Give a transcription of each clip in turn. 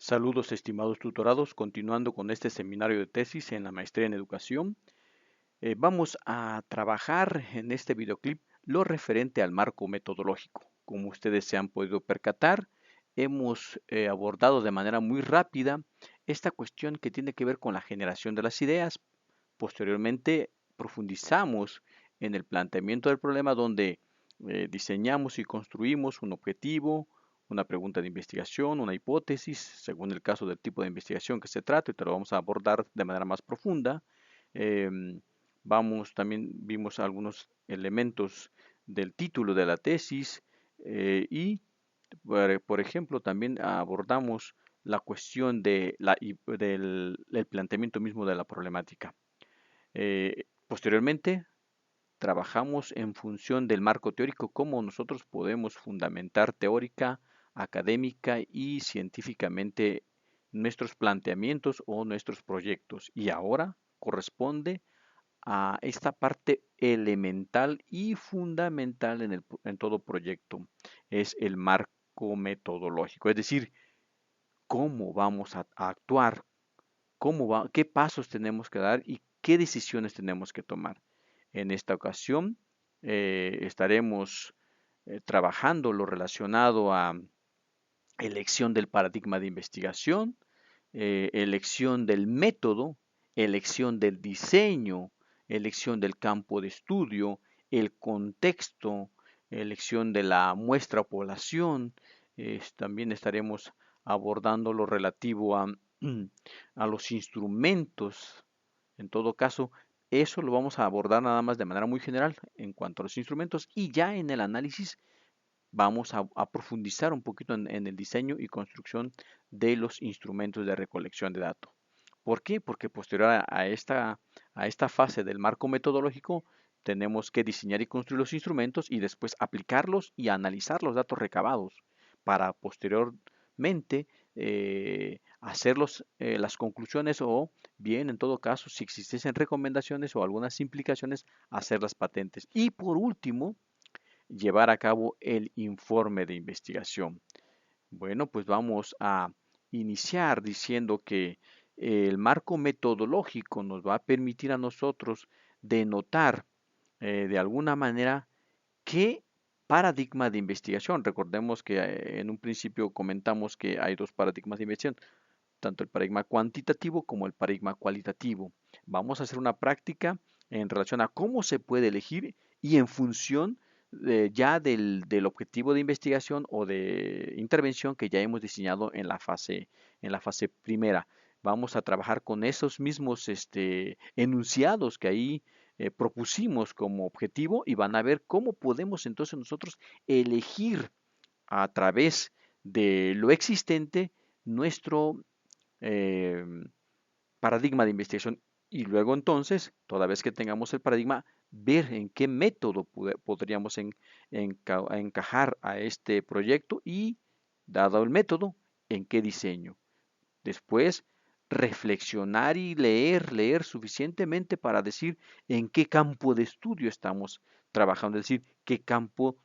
Saludos estimados tutorados, continuando con este seminario de tesis en la maestría en educación. Vamos a trabajar en este videoclip lo referente al marco metodológico. Como ustedes se han podido percatar, hemos abordado de manera muy rápida esta cuestión que tiene que ver con la generación de las ideas. Posteriormente profundizamos en el planteamiento del problema donde diseñamos y construimos un objetivo, una pregunta de investigación, una hipótesis, según el caso del tipo de investigación que se trate, te lo vamos a abordar de manera más profunda. Em, también vimos algunos elementos del título de la tesis y, por ejemplo, también abordamos la cuestión del planteamiento mismo de la problemática. Posteriormente, trabajamos en función del marco teórico, cómo nosotros podemos fundamentar teórica, académica y científicamente nuestros planteamientos o nuestros proyectos. Y ahora corresponde a esta parte elemental y fundamental en todo proyecto, es el marco metodológico, es decir, cómo vamos a actuar, qué pasos tenemos que dar y qué decisiones tenemos que tomar. En esta ocasión estaremos trabajando lo relacionado a elección del paradigma de investigación, elección del método, elección del diseño, elección del campo de estudio, el contexto, elección de la muestra o población. También estaremos abordando lo relativo a los instrumentos. En todo caso, eso lo vamos a abordar nada más de manera muy general en cuanto a los instrumentos y ya en el análisis vamos a profundizar un poquito en el diseño y construcción de los instrumentos de recolección de datos. ¿Por qué? Porque posterior a esta fase del marco metodológico tenemos que diseñar y construir los instrumentos y después aplicarlos y analizar los datos recabados para posteriormente hacer las conclusiones o bien en todo caso si existiesen recomendaciones o algunas implicaciones hacer las patentes. Y por último, llevar a cabo el informe de investigación. Bueno, pues vamos a iniciar diciendo que el marco metodológico nos va a permitir a nosotros denotar de alguna manera qué paradigma de investigación. Recordemos que en un principio comentamos que hay dos paradigmas de investigación, tanto el paradigma cuantitativo como el paradigma cualitativo. Vamos a hacer una práctica en relación a cómo se puede elegir y en función ya del objetivo de investigación o de intervención que ya hemos diseñado en la fase primera. Vamos a trabajar con esos mismos enunciados que ahí propusimos como objetivo y van a ver cómo podemos entonces nosotros elegir a través de lo existente nuestro eh, paradigma de investigación y luego entonces, toda vez que tengamos el paradigma, ver en qué método podríamos encajar a este proyecto y, dado el método, en qué diseño. Después, reflexionar y leer suficientemente para decir en qué campo de estudio estamos trabajando, es decir, qué campo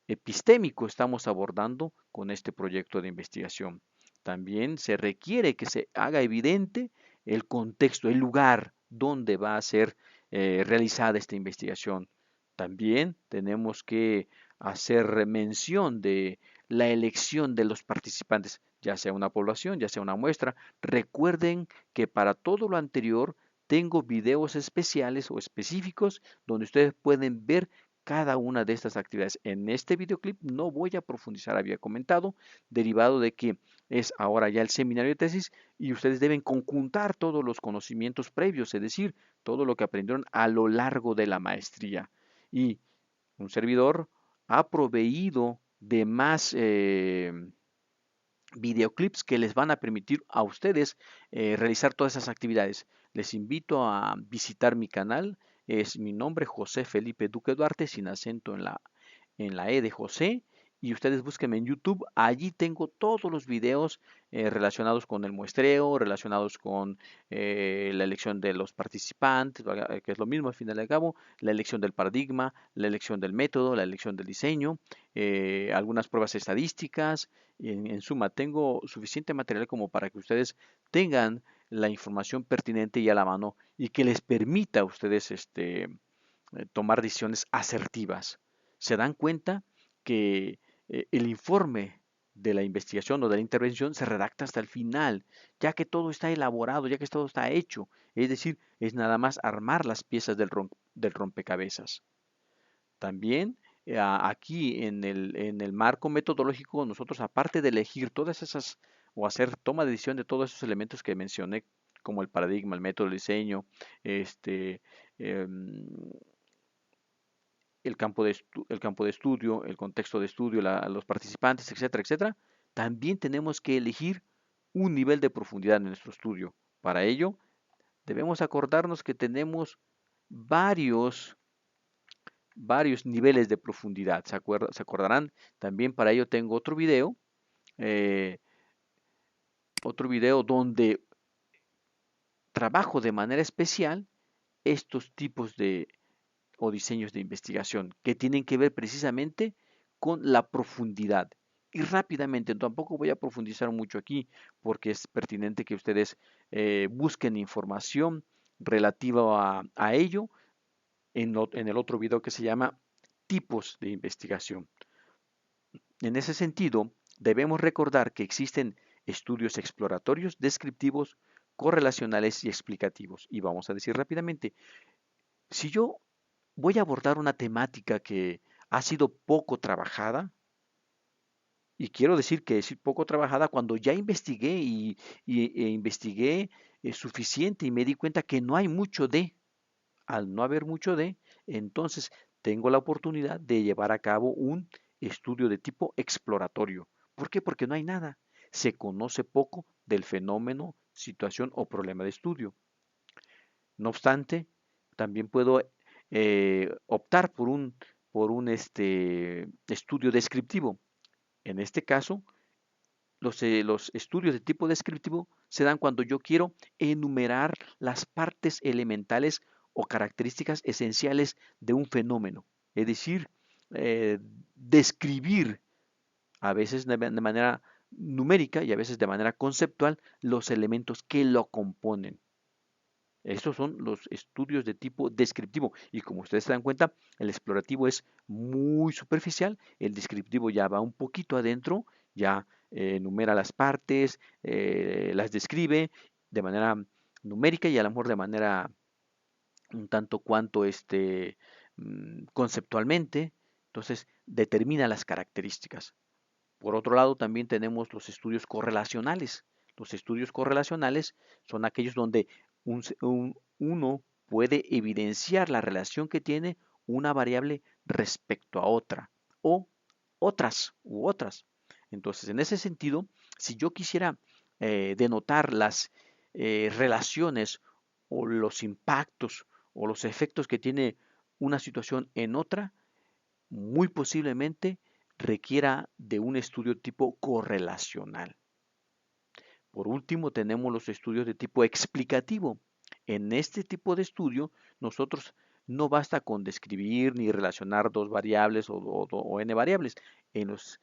epistémico estamos abordando con este proyecto de investigación. También se requiere que se haga evidente el contexto, el lugar donde va a ser realizada esta investigación. También tenemos que hacer mención de la elección de los participantes, ya sea una población, ya sea una muestra. Recuerden que para todo lo anterior tengo videos especiales o específicos donde ustedes pueden ver cada una de estas actividades. En este videoclip no voy a profundizar, había comentado, derivado de que es ahora ya el seminario de tesis y ustedes deben conjuntar todos los conocimientos previos, es decir, todo lo que aprendieron a lo largo de la maestría. Y un servidor ha proveído de más videoclips que les van a permitir a ustedes realizar todas esas actividades. Les invito a visitar mi canal. Es mi nombre, José Felipe Duque Duarte, sin acento en la E de José. y ustedes búsquenme en YouTube, allí tengo todos los videos relacionados con el muestreo, relacionados con la elección de los participantes, que es lo mismo al final y al cabo, la elección del paradigma, la elección del método, la elección del diseño, algunas pruebas estadísticas. En suma, tengo suficiente material como para que ustedes tengan la información pertinente y a la mano y que les permita a ustedes tomar decisiones asertivas. Se dan cuenta que el informe de la investigación o de la intervención se redacta hasta el final, ya que todo está elaborado, ya que todo está hecho. Es decir, es nada más armar las piezas del rompecabezas. También aquí en el marco metodológico, nosotros aparte de elegir todas esas o hacer toma de decisión de todos esos elementos que mencioné, como el paradigma, el método, el diseño, este, em, el campo de estudio, el contexto de estudio, los participantes, etcétera, etcétera, también tenemos que elegir un nivel de profundidad en nuestro estudio. Para ello, debemos acordarnos que tenemos varios, varios niveles de profundidad. ¿Se acordarán? También para ello tengo eh, otro video donde trabajo de manera especial estos tipos de o diseños de investigación que tienen que ver precisamente con la profundidad. Y rápidamente, tampoco voy a profundizar mucho aquí porque es pertinente que ustedes busquen información relativa a ello en el otro video que se llama tipos de investigación. En ese sentido, debemos recordar que existen estudios exploratorios, descriptivos, correlacionales y explicativos. Y vamos a decir rápidamente, si yo voy a abordar una temática que ha sido poco trabajada, y quiero decir que es poco trabajada cuando ya investigué e investigué suficiente y me di cuenta que no hay mucho de, al no haber mucho de, entonces tengo la oportunidad de llevar a cabo un estudio de tipo exploratorio. ¿Por qué? Porque no hay nada. Se conoce poco del fenómeno, situación o problema de estudio. No obstante, también puedo optar por un estudio descriptivo. En este caso, los estudios de tipo descriptivo se dan cuando yo quiero enumerar las partes elementales o características esenciales de un fenómeno. Es decir, eh, describir a veces de manera numérica y a veces de manera conceptual los elementos que lo componen. Estos son los estudios de tipo descriptivo y como ustedes se dan cuenta, el explorativo es muy superficial, el descriptivo ya va un poquito adentro, ya enumera las partes, las describe de manera numérica y a lo mejor de manera un tanto cuanto conceptualmente, entonces determina las características. Por otro lado, también tenemos los estudios correlacionales. Los estudios correlacionales son aquellos donde uno puede evidenciar la relación que tiene una variable respecto a otra o otras. Entonces, en ese sentido, si yo quisiera denotar las relaciones o los impactos o los efectos que tiene una situación en otra, muy posiblemente requiera de un estudio tipo correlacional. Por último, tenemos los estudios de tipo explicativo. En este tipo de estudio, nosotros no basta con describir ni relacionar dos variables o n variables. En los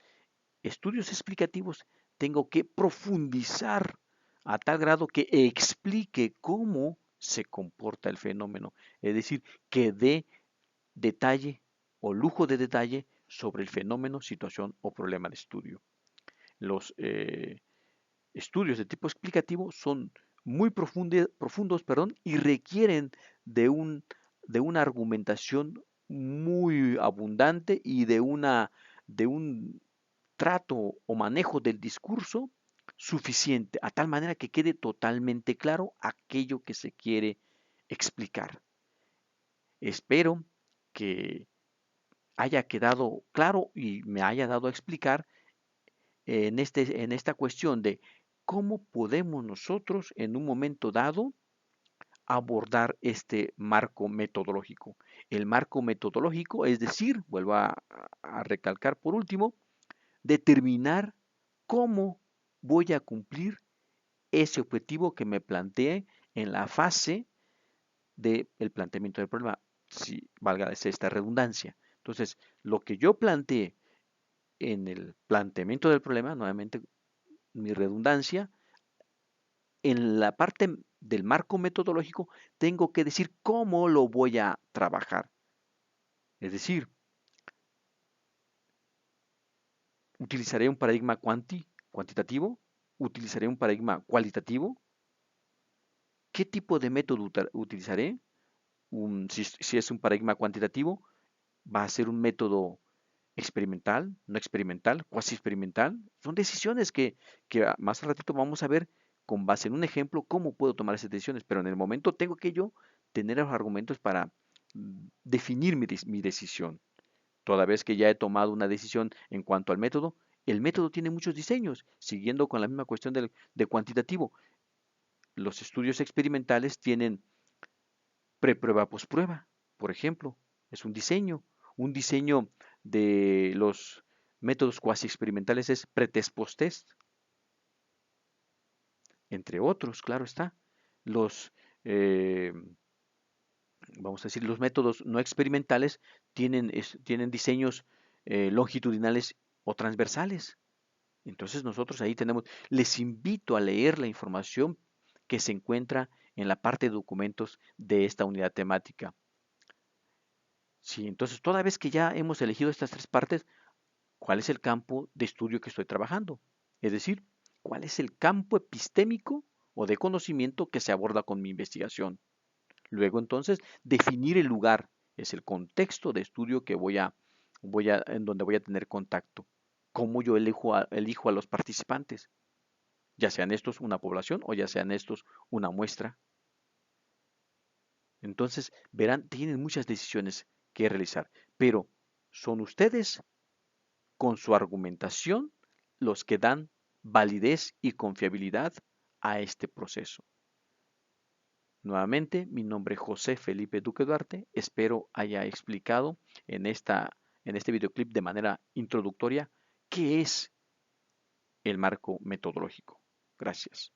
estudios explicativos tengo que profundizar a tal grado que explique cómo se comporta el fenómeno. Es decir, que dé detalle o lujo de detalle sobre el fenómeno, situación o problema de estudio. Los estudios de tipo explicativo son muy profundos, y requieren de, de una argumentación muy abundante y de un trato o manejo del discurso suficiente, a tal manera que quede totalmente claro aquello que se quiere explicar. Espero que haya quedado claro y me haya dado a explicar en esta cuestión de cómo podemos nosotros en un momento dado abordar este marco metodológico. El marco metodológico, es decir, vuelvo a recalcar por último, determinar cómo voy a cumplir ese objetivo que me planteé en la fase del planteamiento del problema, si valga esta redundancia. Entonces, lo que yo planteé en el planteamiento del problema, nuevamente mi redundancia, en la parte del marco metodológico tengo que decir cómo lo voy a trabajar. Es decir, utilizaré un paradigma cuantitativo, utilizaré un paradigma cualitativo, qué tipo de método utilizaré. Si es un paradigma cuantitativo, va a ser un método experimental, no experimental, cuasi experimental. Son decisiones que más al ratito vamos a ver con base en un ejemplo cómo puedo tomar esas decisiones, pero en el momento tengo que yo tener los argumentos para definir mi decisión. Toda vez que ya he tomado una decisión en cuanto al método, el método tiene muchos diseños, siguiendo con la misma cuestión de cuantitativo. Los estudios experimentales tienen preprueba, posprueba, por ejemplo, es un diseño de los métodos cuasi experimentales es pretest posttest, entre otros, claro está. Los, eh, vamos a decir, los métodos no experimentales tienen diseños longitudinales o transversales. Entonces nosotros ahí tenemos, les invito a leer la información que se encuentra en la parte de documentos de esta unidad temática. Sí, entonces toda vez que ya hemos elegido estas tres partes, ¿cuál es el campo de estudio que estoy trabajando? Es decir, ¿cuál es el campo epistémico o de conocimiento que se aborda con mi investigación? Luego entonces, definir el lugar, es el contexto de estudio que en donde voy a tener contacto. ¿Cómo yo elijo a los participantes? Ya sean estos una población o ya sean estos una muestra. Entonces, verán, tienen muchas decisiones que realizar, pero son ustedes con su argumentación los que dan validez y confiabilidad a este proceso. Nuevamente, mi nombre es José Felipe Duque Duarte. Espero haya explicado en este videoclip de manera introductoria qué es el marco metodológico. Gracias.